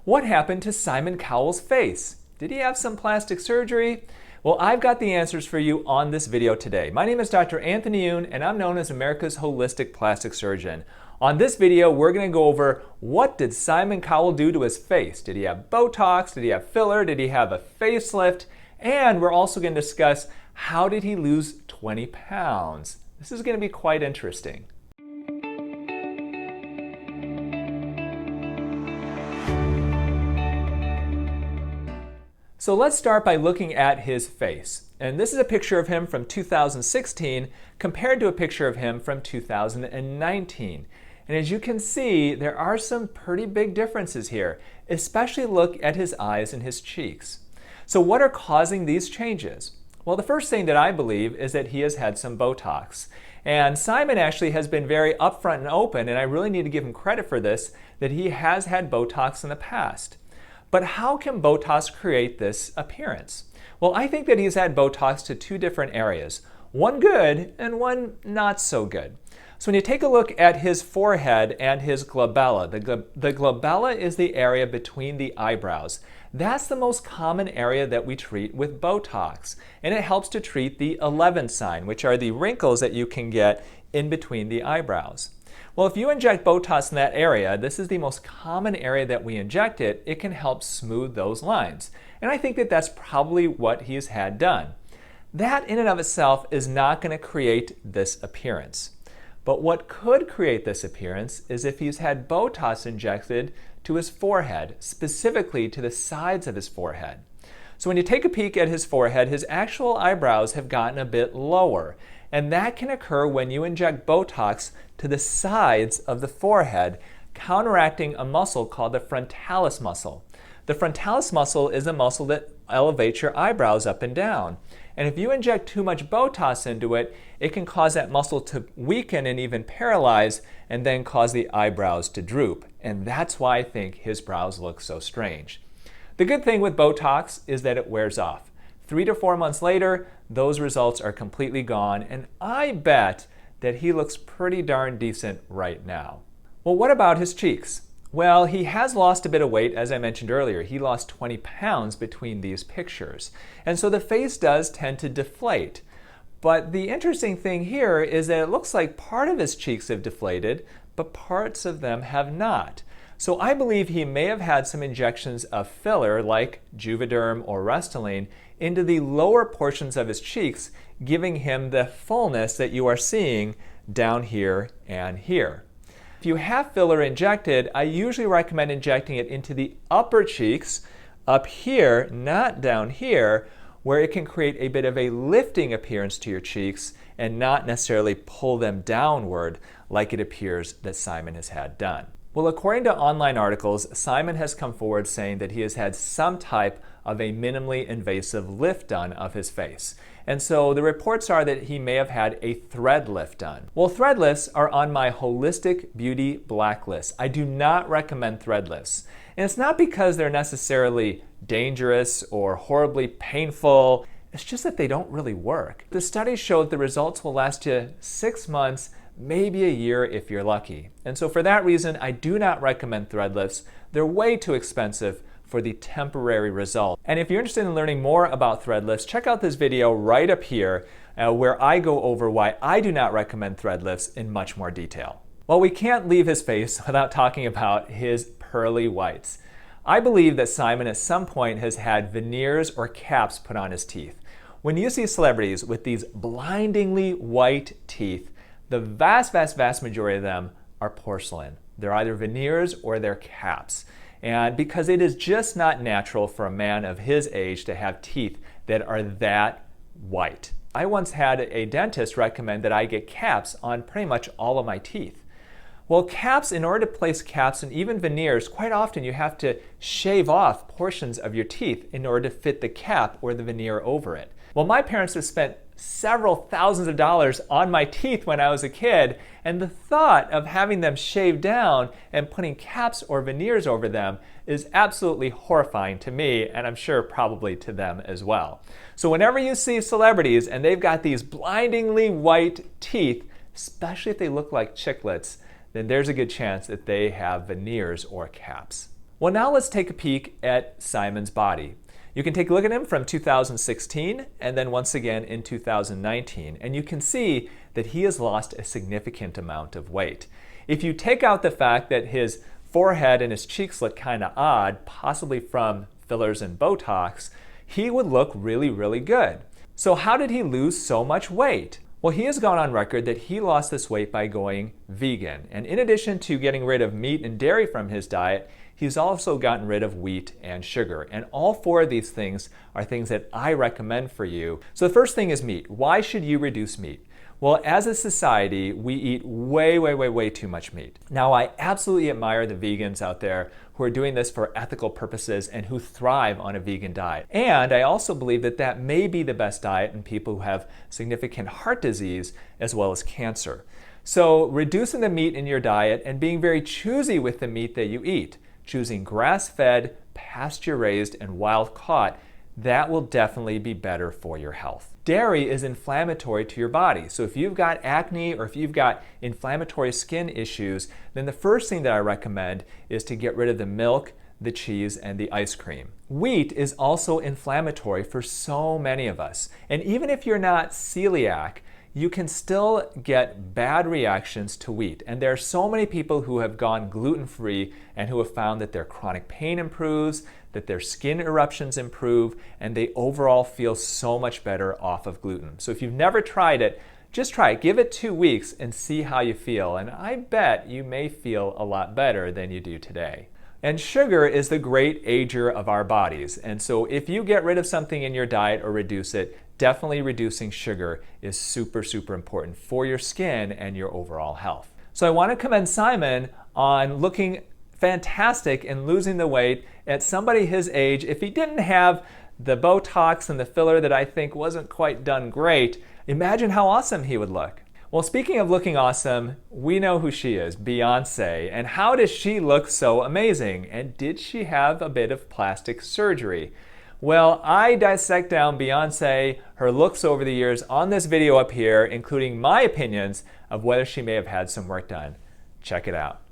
What happened to Simon Cowell's face? Did he have some plastic surgery? Well, I've got the answers for you on this video today. My name is Dr. Anthony Youn, and I'm known as America's Holistic Plastic Surgeon. On this video, we're going to go over what did Simon Cowell do to his face? Did he have Botox? Did he have filler? Did he have a facelift? And we're also going to discuss how did he lose 20 pounds? This is going to be quite interesting. So let's start by looking at his face. And this is a picture of him from 2016 compared to a picture of him from 2019. And as you can see, there are some pretty big differences here, especially look at his eyes and his cheeks. So what are causing these changes? Well, the first thing that I believe is that he has had some Botox. And Simon actually has been very upfront and open, and I really need to give him credit for this, that he has had Botox in the past. But how can Botox create this appearance? Well, I think that he's had Botox to two different areas, one good and one not so good. So when you take a look at his forehead and his glabella, the glabella is the area between the eyebrows. That's the most common area that we treat with Botox, and it helps to treat the 11 sign, which are the wrinkles that you can get in between the eyebrows. Well, if you inject Botox in that area, this is the most common area that we inject it, it can help smooth those lines. And I think that that's probably what he's had done. That in and of itself is not going to create this appearance. But what could create this appearance is if he's had Botox injected to his forehead, specifically to the sides of his forehead. So when you take a peek at his forehead, his actual eyebrows have gotten a bit lower. And that can occur when you inject Botox to the sides of the forehead, counteracting a muscle called the frontalis muscle. The frontalis muscle is a muscle that elevates your eyebrows up and down. And if you inject too much Botox into it, it can cause that muscle to weaken and even paralyze, and then cause the eyebrows to droop. And that's why I think his brows look so strange. The good thing with Botox is that it wears off. 3 to 4 months later, those results are completely gone, and I bet that he looks pretty darn decent right now. Well, what about his cheeks? Well, he has lost a bit of weight, as I mentioned earlier. He lost 20 pounds between these pictures. And so the face does tend to deflate. But the interesting thing here is that it looks like part of his cheeks have deflated, but parts of them have not. So I believe he may have had some injections of filler like Juvederm or Restylane into the lower portions of his cheeks, giving him the fullness that you are seeing down here and here. If you have filler injected, I usually recommend injecting it into the upper cheeks, up here, not down here, where it can create a bit of a lifting appearance to your cheeks and not necessarily pull them downward like it appears that Simon has had done. Well, according to online articles, Simon has come forward saying that he has had some type of a minimally invasive lift done of his face. And so the reports are that he may have had a thread lift done. Well, thread lifts are on my holistic beauty blacklist. I do not recommend thread lifts. And it's not because they're necessarily dangerous or horribly painful. It's just that they don't really work. The studies showed the results will last you 6 months, maybe a year if you're lucky. And so for that reason, I do not recommend thread lifts. They're way too expensive for the temporary result. And if you're interested in learning more about thread lifts, check out this video right up here where I go over why I do not recommend thread lifts in much more detail. Well, we can't leave his face without talking about his pearly whites. I believe that Simon at some point has had veneers or caps put on his teeth. When you see celebrities with these blindingly white teeth, the vast majority of them are porcelain. They're either veneers or they're caps. And because it is just not natural for a man of his age to have teeth that are that white. I once had a dentist recommend that I get caps on pretty much all of my teeth. Well, caps, in order to place caps and even veneers, quite often you have to shave off portions of your teeth in order to fit the cap or the veneer over it. Well, my parents have spent several thousands of dollars on my teeth when I was a kid, and the thought of having them shaved down and putting caps or veneers over them is absolutely horrifying to me, and I'm sure probably to them as well. So whenever you see celebrities and they've got these blindingly white teeth, especially if they look like chiclets, then there's a good chance that they have veneers or caps. Well, now let's take a peek at Simon's body. You can take a look at him from 2016 and then once again in 2019, and you can see that he has lost a significant amount of weight. If you take out the fact that his forehead and his cheeks look kind of odd, possibly from fillers and Botox, he would look really, really good. So how did he lose so much weight? Well, he has gone on record that he lost this weight by going vegan. And in addition to getting rid of meat and dairy from his diet, he's also gotten rid of wheat and sugar. And all four of these things are things that I recommend for you. So the first thing is meat. Why should you reduce meat? Well, as a society, we eat way too much meat. Now, I absolutely admire the vegans out there who are doing this for ethical purposes and who thrive on a vegan diet. And I also believe that that may be the best diet in people who have significant heart disease as well as cancer. So reducing the meat in your diet and being very choosy with the meat that you eat, choosing grass-fed, pasture-raised, and wild-caught, that will definitely be better for your health. Dairy is inflammatory to your body. So if you've got acne or if you've got inflammatory skin issues, then the first thing that I recommend is to get rid of the milk, the cheese, and the ice cream. Wheat is also inflammatory for so many of us. And even if you're not celiac, you can still get bad reactions to wheat. And there are so many people who have gone gluten-free and who have found that their chronic pain improves, that their skin eruptions improve, and they overall feel so much better off of gluten. So if you've never tried it, just try it. Give it 2 weeks and see how you feel. And I bet you may feel a lot better than you do today. And sugar is the great ager of our bodies. And so if you get rid of something in your diet or reduce it, definitely reducing sugar is super important for your skin and your overall health. So I want to commend Simon on looking fantastic and losing the weight at somebody his age. If he didn't have the Botox and the filler that I think wasn't quite done great, imagine how awesome he would look. Well, speaking of looking awesome, we know who she is, Beyonce. And how does she look so amazing? And did she have a bit of plastic surgery? Well, I dissect down Beyonce, her looks over the years on this video up here, including my opinions of whether she may have had some work done. Check it out.